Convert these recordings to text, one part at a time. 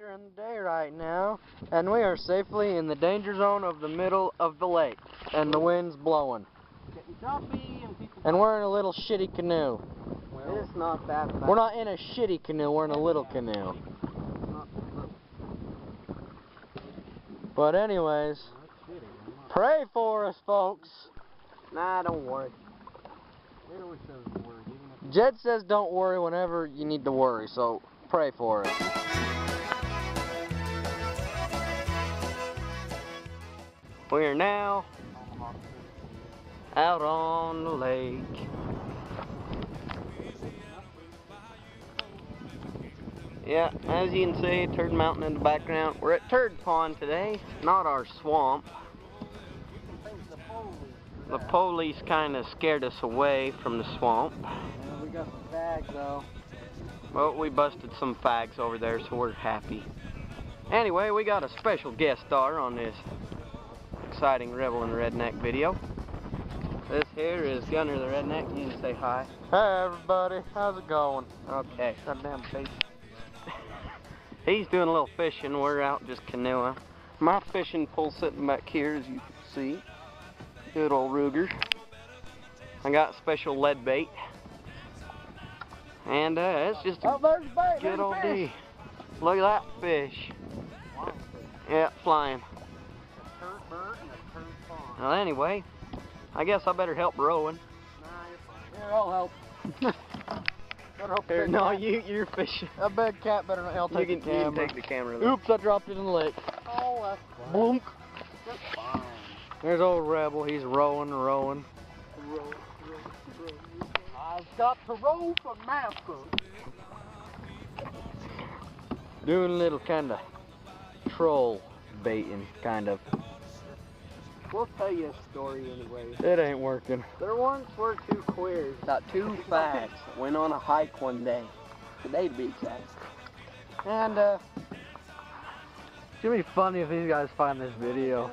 later in the day right now, and we are safely in the danger zone of the middle of the lake, and the wind's blowing. Getting choppy and people... And we're in a little shitty canoe. Well, it's not that bad. We're not in a shitty canoe, we're in a little canoe. But anyways, pray for us, folks. Nah, don't worry. It always says don't worry. Jed says don't worry whenever you need to worry, so pray for us. We are now out on the lake. Yeah, as you can see, Turd Mountain in the background. We're at Turd Pond today, not our swamp. The police kind of scared us away from the swamp. Yeah, we got some fags though. Well, we busted some fags over there, so we're happy. Anyway, we got a special guest star on this exciting Rebel and Redneck video. This here is Gunner the Redneck. You can say hi. Hey everybody, how's it going? Okay. Goddamn fish. He's doing a little fishing. We're out just canoeing. My fishing pole sitting back here, as you can see. Good old Ruger. I got special lead bait. And it's just a good old day. Look at that fish. Yeah, flying. Well, anyway, I guess I better help rowing. Here, I'll help. Here, no, you're fishing. A big cat better not help take the camera. You can take the camera though. Oops, I dropped it in the lake. Oh, that's fine. Blunk. That's fine. There's old Rebel. He's rowing. Row. I've got to row for master. Doing a little kind of troll baiting, kind of. We'll tell you a story anyway. It ain't working. There once were two queers. Got two fags. Went on a hike one day. Today to be exact. And it's gonna be funny if these guys find this video.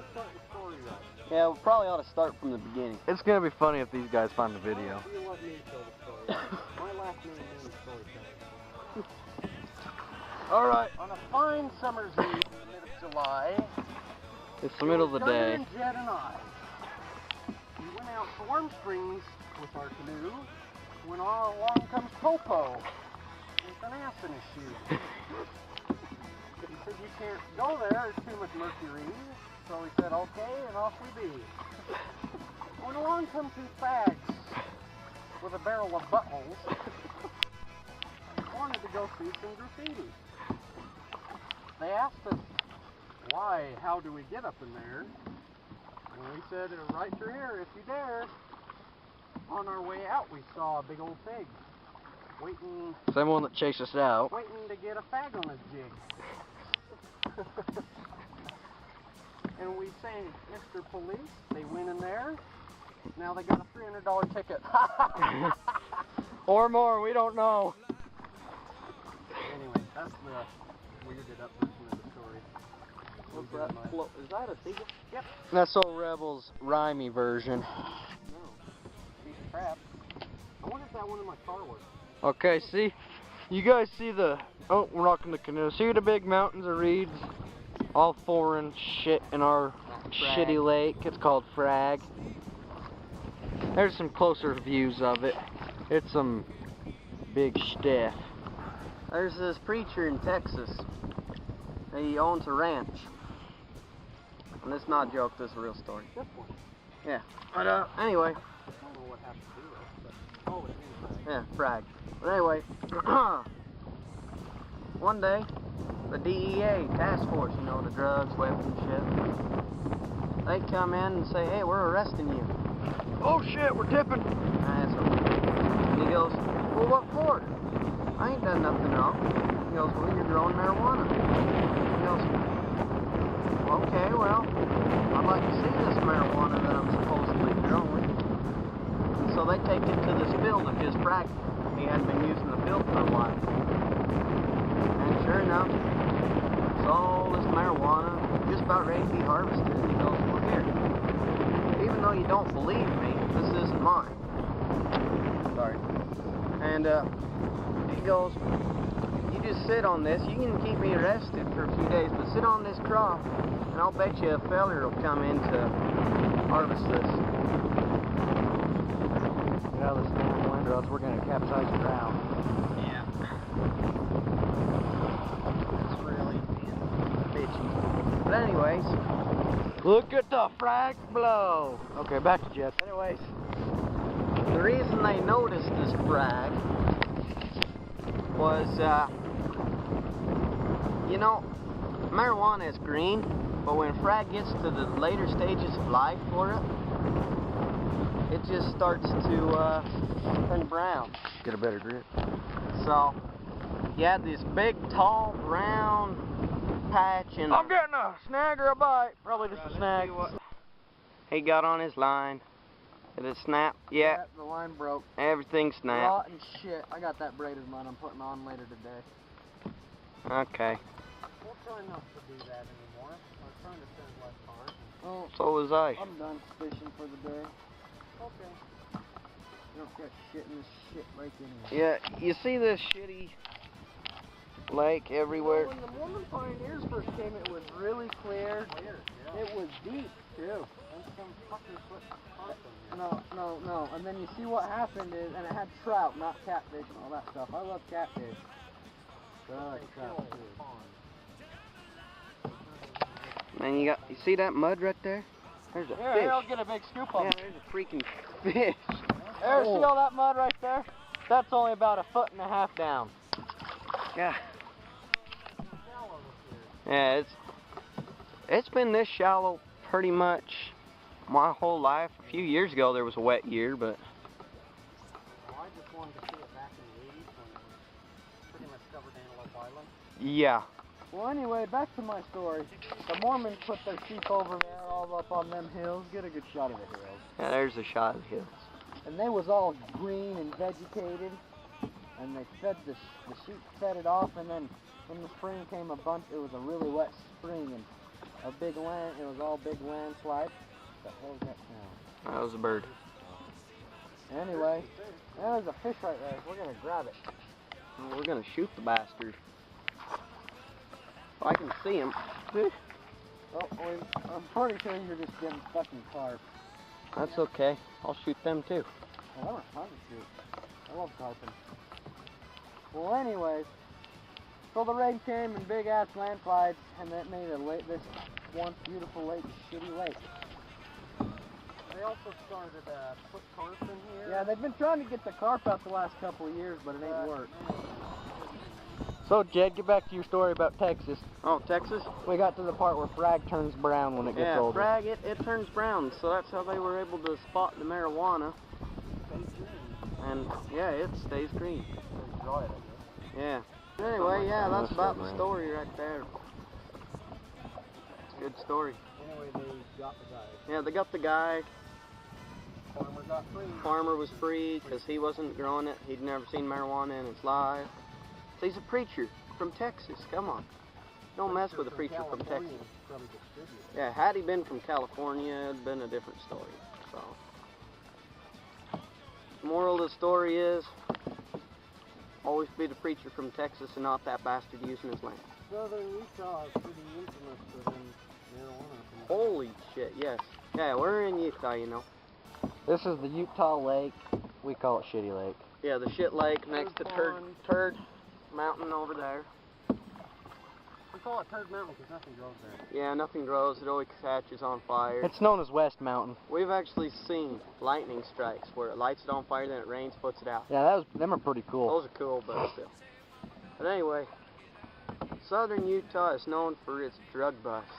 Yeah, we probably ought to start from the beginning. It's gonna be funny if these guys find the video. You want me to tell the story. My last name is storyteller. Alright. On a fine summer's eve in the mid of July, It's the middle of the day. Gunner, Jed and I, we went out to Warm Springs with our canoe when all along comes Popo with an ass in his shoe. He said you can't go there, there's too much mercury. So we said okay, and off we be. When along come two fags with a barrel of buttholes, wanted to go see some graffiti. They asked us, why, how do we get up in there? And we said, right through here, if you dare. On our way out, we saw a big old pig, waiting. Same one that chased us out. Waiting to get a fag on his jig. And we say, Mr. Police, they went in there. Now they got a $300 ticket. Or more, we don't know. Anyway, that's the weirded up version of the story. What's that? Is that a seagull? Yep. That's old Rebel's rhymey version. No. Piece of crap. I wonder if that one in my car works. Okay, see? You guys see the... Oh, we're rocking the canoe. See the big mountains of reeds? All foreign shit in our shitty lake. It's called Frag. There's some closer views of it. It's some big stuff. There's this preacher in Texas. He owns a ranch. And it's not a joke, this is a real story. This one. Yeah. But anyway. I don't know what has to do with it, but... Oh, it's in Yeah, Frag. But anyway. One day, the DEA task force, you know, the drugs, weapons, shit. They come in and say, hey, we're arresting you. Oh shit, we're tipping. And he goes, well, what for? I ain't done nothing wrong. He goes, well, you're growing marijuana. He goes, okay, well, I'd like to see this marijuana that I'm supposedly growing. And so they take it to this field of his practice. He hadn't been using the field for a while. And sure enough, it's all this marijuana just about ready to be harvested. And he goes, well, here, even though you don't believe me, this isn't mine. Sorry. And he goes, you just sit on this. You can keep me arrested for a few days, but sit on this crop, and I'll bet you a feller will come in to harvest this. Get out of this damn wind, or else we're gonna capsize the ground. Yeah. It's really bitchy. But anyways, look at the frag blow. Okay, back to Jets. Anyways, the reason they noticed this frag was, you know, marijuana is green, but when frag gets to the later stages of life for it, it just starts to turn brown. Get a better grip. So, you had this big, tall, brown patch, and I'm getting a snag or a bite. Probably just a snag. he got on his line. Did it snap? Yeah. The line broke. Everything snapped. Rotten shit. I got that braided mud I'm putting on later today. Okay. We'll try not to do that anymore. I'm trying to send less hard. Oh, So was I. I'm done fishing for the day. Okay. You don't catch shit in this shit lake anyway. Yeah, you see this shitty lake everywhere? When the Mormon pioneers first came, it was really clear. It was deep, too. No. And then you see what happened is, and it had trout, not catfish and all that stuff. I love catfish. But I like trout, too. Man, you see that mud right there? There's a Here, fish. I'll get a big scoop of Yeah, it. there's a freaking fish. There, see all that mud right there? That's only about 1.5 feet down. Yeah. Yeah, it's been this shallow pretty much my whole life. A few years ago there was a wet year, but I just wanted to see it back in the 80s when it was pretty much covered Antelope Island. yeah. Well, anyway, back to my story. The Mormons put their sheep over there, all up on them hills. Get a good shot of the hills. Yeah, there's a shot of the hills. And they was all green and vegetated. And they fed the sheep fed it off, and then in the spring came a bunch. It was a really wet spring, and a big land. It was all big landslide. What the hell is that sound? That was a bird. Anyway, there's a fish right there. We're gonna grab it. Well, we're gonna shoot the bastard. I can see him. Oh, I'm pretty sure you're just getting fucking carp. That's okay. I'll shoot them too. Oh, I don't have to shoot. I love carping. Well, anyways, so the rain came and big ass landslides, and that made this once beautiful lake a shitty lake. They also started put carp in here. Yeah, they've been trying to get the carp out the last couple of years, but it ain't worked. So, Jed, get back to your story about Texas. Oh, Texas? We got to the part where frag turns brown when it gets older. Yeah, frag, it turns brown, so that's how they were able to spot the marijuana. And, yeah, it stays green. Yeah. Anyway, yeah, that's about the story right there. It's a good story. Anyway, they got the guy. Yeah, they got the guy. Farmer got free. Farmer was free because he wasn't growing it. He'd never seen marijuana in his life. So he's a preacher from Texas. Come on. Don't mess with a preacher from Texas. Yeah, had he been from California, it'd been a different story. So, moral of the story is, always be the preacher from Texas and not that bastard using his land. Southern Utah is pretty infamous for them marijuana. Holy shit, yes. Yeah, we're in Utah, you know. This is the Utah Lake. We call it Shitty Lake. Yeah, the shit lake next to Turd Mountain over there. We call it Turd Mountain because nothing grows there. Yeah, nothing grows. It always catches on fire. It's known as West Mountain. We've actually seen lightning strikes where it lights it on fire, then it rains, puts it out. Yeah, them are pretty cool. Those are cool, but still. But anyway, southern Utah is known for its drug busts.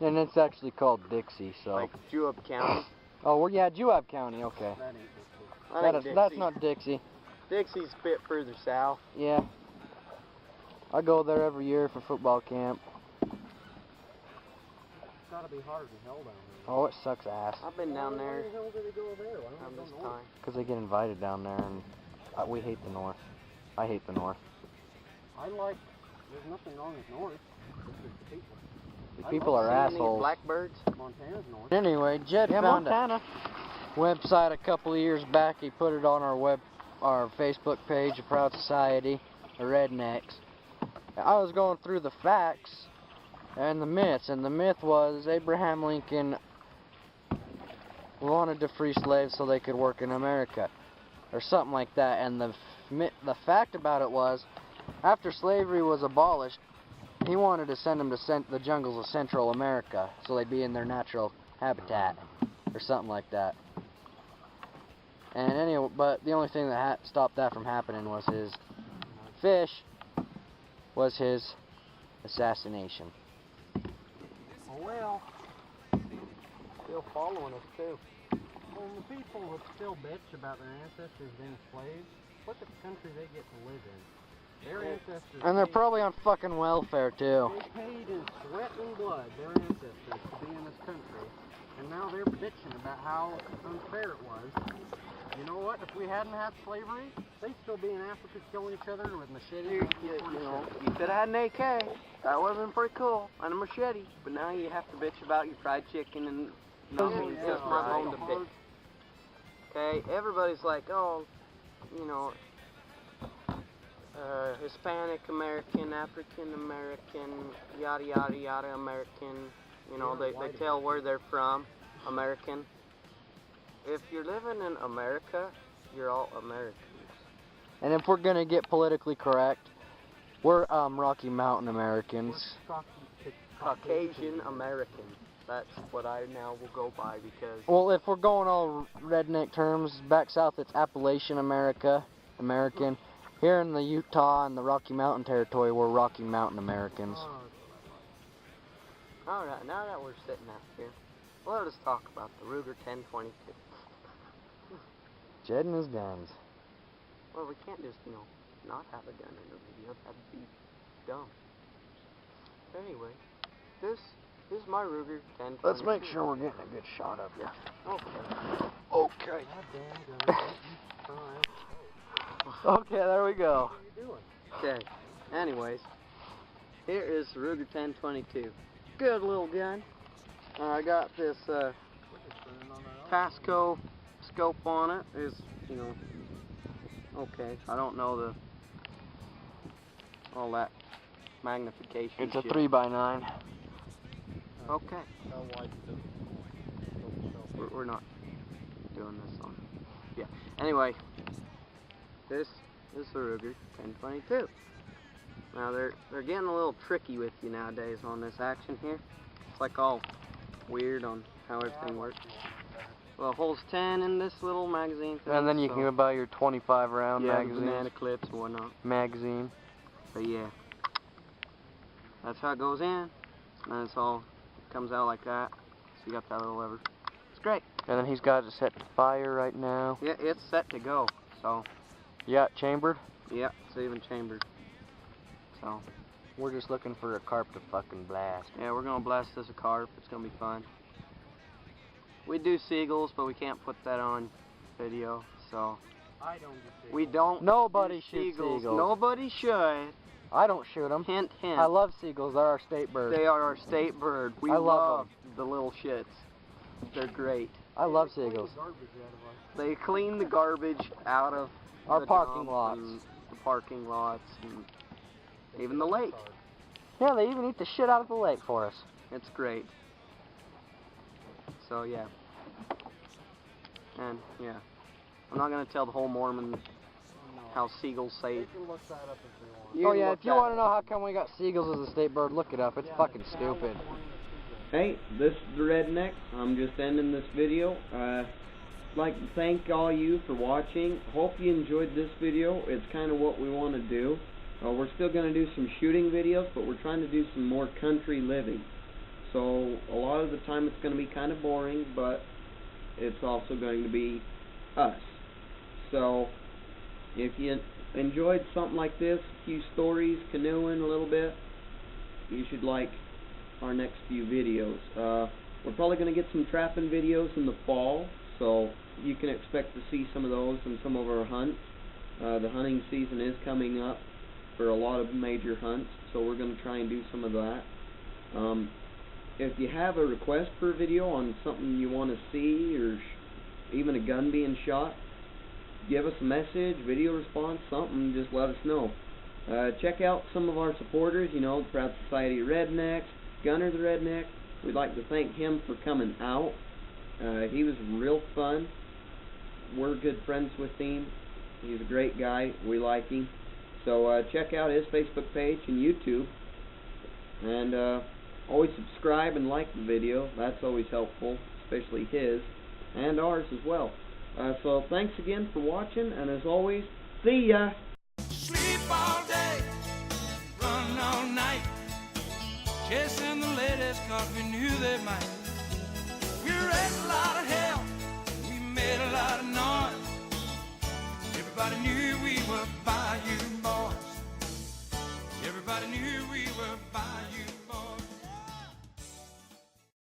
And it's actually called Dixie, so. Like Juab County. Oh, well, yeah, Juab County, okay. That's not Dixie. Dixie's a bit further south. Yeah. I go there every year for football camp. It's gotta be hard to hell down there. Oh, it sucks ass. I've been down there. Why the hell did they go there? Around this time. Because they get invited down there, and we hate the North. I hate the North. There's nothing wrong with North. It's just the people. The people are assholes. Blackbirds? Montana's North. Anyway, Jed found Montana. a website a couple of years back. He put it on our Facebook page, A Proud Society. the rednecks. I was going through the facts and the myths, and the myth was Abraham Lincoln wanted to free slaves so they could work in America, or something like that. And the fact about it was, after slavery was abolished, he wanted to send them to the jungles of Central America so they'd be in their natural habitat, or something like that. And anyway, but the only thing that stopped that from happening was his fish, was his assassination. Oh well, still following us too. Well, the people that still bitch about their ancestors being slaves, look at the country they get to live in. Their ancestors. And they're probably on fucking welfare too. They paid in sweat and blood, their ancestors, to be in this country. And now they're bitching about how unfair it was. You know what? If we hadn't had slavery, they'd still be in Africa killing each other with machetes. You could have had an AK. That would have been pretty cool. And a machete. But now you have to bitch about your fried chicken and nothing just for a bone to pick. Okay, everybody's like, oh, you know, Hispanic American, African American, yada yada yada American. You know, they tell where they're from, American. If you're living in America, you're all Americans. And if we're gonna get politically correct, we're Rocky Mountain Americans. Caucasian Americans. That's what I now will go by because... Well, if we're going all redneck terms, back south it's Appalachian American. Here in the Utah and the Rocky Mountain territory, we're Rocky Mountain Americans. Alright, now that we're sitting out here, let us talk about the Ruger 1022. Jed and his guns. Well, we can't just, you know, not have a gun in the video. That'd be dumb. Anyway, this is my Ruger 1022. Let's make sure we're getting a good shot of you. Okay. Okay, there we go. Okay. Anyways, here is the Ruger 1022. Good little gun. I got this Pasco scope on it. Is, you know, okay. I don't know all that magnification. It's a 3x9. Okay. We're not doing this on. Yeah. Anyway, this is the Ruger 1022. Now they're getting a little tricky with you nowadays on this action here. It's like all weird on how everything works. Well, it holds 10 in this little magazine thing. And then you can buy your 25 round magazine. Banana clips and whatnot. Magazine. But yeah, that's how it goes in. And it's all comes out like that. So you got that little lever. It's great. And then he's got it set to fire right now. Yeah, it's set to go. So. Yeah, chambered. Yeah, it's even chambered. So, we're just looking for a carp to fucking blast. Yeah, we're gonna blast this a carp. It's gonna be fun. We do seagulls, but we can't put that on video. So, I don't do seagulls. We don't. Nobody shoots seagulls. Nobody should. I don't shoot them. Hint, hint. I love seagulls. They're our state bird. They are our state bird. We love the little shits. They're great. I love seagulls. They clean the garbage out of our parking lots. The parking lots. And even the lake. Yeah, they even eat the shit out of the lake for us. It's great. So yeah. And yeah. I'm not going to tell the whole Mormon how seagulls say. You can look that up if you Oh want. yeah, if you want to know how come we got seagulls as a state bird, look it up. It's fucking stupid. Hey, this is the Redneck. I'm just ending this video. I'd like to thank all you for watching. Hope you enjoyed this video. It's kind of what we want to do. We're still going to do some shooting videos, but we're trying to do some more country living. So a lot of the time it's going to be kind of boring, but it's also going to be us. So if you enjoyed something like this, a few stories, canoeing a little bit, you should like our next few videos. We're probably going to get some trapping videos in the fall, so you can expect to see some of those and some of our hunts. The hunting season is coming up for a lot of major hunts, so we're going to try and do some of that. If you have a request for a video on something you want to see, or even a gun being shot, give us a message, video response, something, just let us know. Check out some of our supporters, you know, Proud Society Rednecks, Gunner the Redneck. We'd like to thank him for coming out. He was real fun. We're good friends with him. He's a great guy. We like him. So check out his Facebook page and YouTube. And always subscribe and like the video. That's always helpful, especially his and ours as well. So thanks again for watching, and as always, see ya! Sleep all day, run all night, chasing the ladies 'cause we knew they might. We raised a lot of hell.